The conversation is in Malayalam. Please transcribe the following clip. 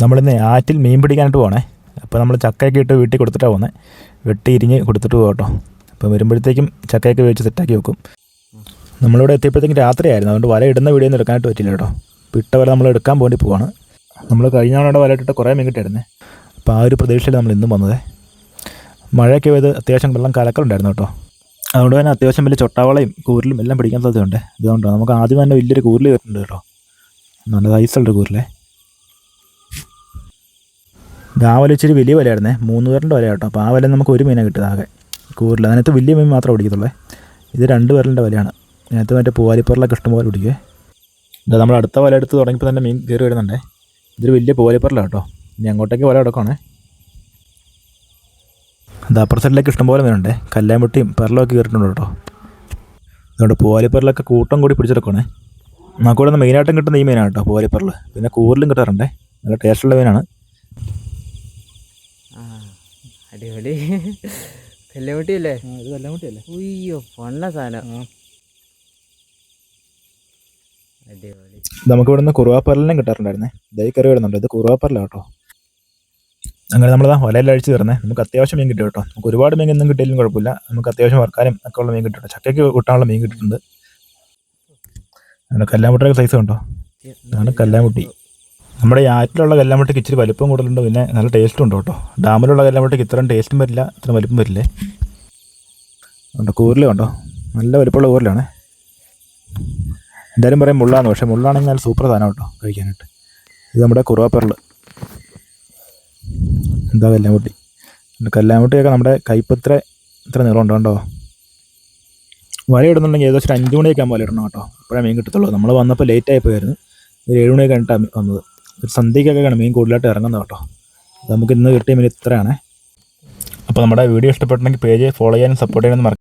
നമ്മളിന്ന് ആറ്റിൽ മീൻ പിടിക്കാനായിട്ട് പോകണേ. അപ്പോൾ നമ്മൾ ചക്കയൊക്കെ ഇട്ട് വീട്ടിൽ കൊടുത്തിട്ടാണ് പോകുന്നത്. വെട്ടി ഇരിഞ്ഞ് കൊടുത്തിട്ട് പോകാം കേട്ടോ. അപ്പോൾ വരുമ്പോഴത്തേക്കും ചക്കയൊക്കെ വേവിച്ച് സെറ്റാക്കി വെക്കും. നമ്മളിവിടെ എത്തിയപ്പോഴത്തേക്കും രാത്രിയായിരുന്നു, അതുകൊണ്ട് വല ഇടുന്ന വീഡിയോ ഒന്നും എടുക്കാനായിട്ട് പറ്റില്ല കേട്ടോ. അപ്പോൾ ഇട്ട വല നമ്മൾ എടുക്കാൻ വേണ്ടി പോവാണ്. നമ്മൾ കഴിഞ്ഞ തവണ വല ഇട്ടിട്ട് കുറേ മീൻ കിട്ടിയായിരുന്നേ. അപ്പോൾ ആ ഒരു പ്രതീക്ഷയിൽ നമ്മൾ ഇന്നും വന്നത്. മഴയൊക്കെ പെയ്ത് അത്യാവശ്യം വെള്ളം കലക്കലുണ്ടായിരുന്നു കേട്ടോ. അതുകൊണ്ട് തന്നെ അത്യാവശ്യം വലിയ ചൊട്ടാവളയും കൂരിലും എല്ലാം പിടിക്കാൻ സാധ്യതയുണ്ട്. ഇതുകൊണ്ടാണ് നമുക്ക് ആദ്യം തന്നെ വലിയൊരു കൂരിൽ കയറ്റുന്നുണ്ട് കേട്ടോ. നല്ല സൈസുള്ളൊരു കൂരിലേ. ആ വല ഇച്ചിരി വലിയ വലയായിരുന്നേ, 3 പേരുടെ വല കേട്ടോ. അപ്പോൾ ആ വല നമുക്ക് ഒരു മീനെ കിട്ടിയത് ആകെ കൂരിൽ. അതിനകത്ത് വലിയ മീൻ മാത്രമേ പിടിക്കത്തുള്ളേ. ഇത് 2 പേരുടെ വലയാണ്. അതിനകത്ത് മറ്റേ പൂവാലിപ്പറലൊക്കെ ഇഷ്ടംപോലെ പിടിക്കുവേ. ഇത് നമ്മൾ അടുത്ത വല എടുത്ത് തുടങ്ങിയപ്പോൾ തന്നെ മീൻ കയറി വരുന്നുണ്ടേ. ഇതൊരു വലിയ പൂവാലിപ്പറലാണ് കേട്ടോ. ഇനി അങ്ങോട്ടേക്ക് വല എടുക്കുകയാണേ. അത് അപ്പുറ സൈഡിലേക്ക് ഇഷ്ടംപോലെ മീനുണ്ടേ. കല്ലാമ്പുട്ടിയും പെറലൊക്കെ കയറിയിട്ടുണ്ട് കേട്ടോ. അതുകൊണ്ട് പൂവാലിപ്പറലൊക്കെ കൂട്ടം കൂടി പിടിച്ചെടുക്കണേ. നമുക്കിവിടെ നിന്ന് മെയിനായിട്ടും കിട്ടുന്ന ഈ മീനാണ് കേട്ടോ, പൂവാലിപ്പറൽ. പിന്നെ കൂരിലും കിട്ടാറുണ്ടേ. നല്ല ടേസ്റ്റുള്ള മീനാണ്. അടിപൊളി കല്ലാമുട്ടിയല്ലേ? ഇത് കല്ലാമുട്ടിയല്ലേ? ഉയ്യോ പൊണ്ണ സാധനം. അടിപൊളി. നമുക്കിവിടെ നിന്ന് കുറുവാപ്പറലിനും കിട്ടാറുണ്ടായിരുന്നേ. ദൈ കറി വരുന്നുണ്ട്. ഇത് കുറുവാപ്പറലാണ് കേട്ടോ. അങ്ങനെ നമ്മളതാ വലയിൽ അഴിച്ച് തരുന്നേ. നമുക്ക് അത്യാവശ്യം മീൻ കിട്ടും കേട്ടോ. നമുക്ക് ഒരുപാട് മീൻ ഒന്നും കിട്ടിയാലും കുഴപ്പമില്ല. നമുക്ക് അത്യാവശ്യം വറക്കാനും ഒക്കെ ഉള്ള മീൻ കിട്ടും. ചക്കയ്ക്ക് കിട്ടാനുള്ള മീൻ കിട്ടിയിട്ടുണ്ട്. അങ്ങനെ കല്ലാമുട്ടിയുടെ സൈസ് കണ്ടോ. അതാണ് കല്ലാമുട്ടി. നമ്മുടെ ഈ ആറ്റിലുള്ള കല്ലാമുട്ടിക്ക് ഇച്ചിരി വലിപ്പം കൂടുതലുണ്ട്, പിന്നെ നല്ല ടേസ്റ്റും ഉണ്ട് കേട്ടോ. ഡാമിലുള്ള കല്ലാമുട്ടിക്ക് ഇത്രയും ടേസ്റ്റും വരില്ല, ഇത്രയും വലിപ്പം വരില്ലേ. അതുകൊണ്ട് കൂരിൽ കണ്ടോ, നല്ല വലിപ്പമുള്ള കൂരിലാണ്. എന്തായാലും പറയും മുള്ളാന്ന്, പക്ഷേ മുള്ളാണെങ്കിൽ നല്ല സൂപ്പർ സാധനം കേട്ടോ കഴിക്കാനായിട്ട്. ഇത് നമ്മുടെ കുറുവാപ്പറൽ. എന്താ കല്ലാമുട്ടി. കല്ലാമുട്ടിയൊക്കെ നമ്മുടെ കൈപ്പത്ര ഇത്ര നീളമുണ്ട് കേട്ടോ. വല ഇടുന്നുണ്ടെങ്കിൽ ഏകദേശം 5 മണിയൊക്കെ ആകുമ്പോൾ വല ഇടണം കേട്ടോ. അപ്പോഴേ മീൻ കിട്ടത്തുള്ളൂ. നമ്മൾ വന്നപ്പോൾ ലേറ്റായി പോയായിരുന്നു. 7 മണിയൊക്കെ കഴിഞ്ഞിട്ടാണ് വന്നത്. ഒരു സന്ധ്യയ്ക്കൊക്കെയാണ് മീൻ കൂടുതലായിട്ട് ഇറങ്ങുന്നത് കേട്ടോ. നമുക്ക് ഇന്ന് കിട്ടിയ മീൻ ഇത്രയാണ്. അപ്പോൾ നമ്മുടെ വീഡിയോ ഇഷ്ടപ്പെട്ടെങ്കിൽ പേജ് ഫോളോ ചെയ്യാനും സപ്പോർട്ട് ചെയ്യാനും മറക്കും.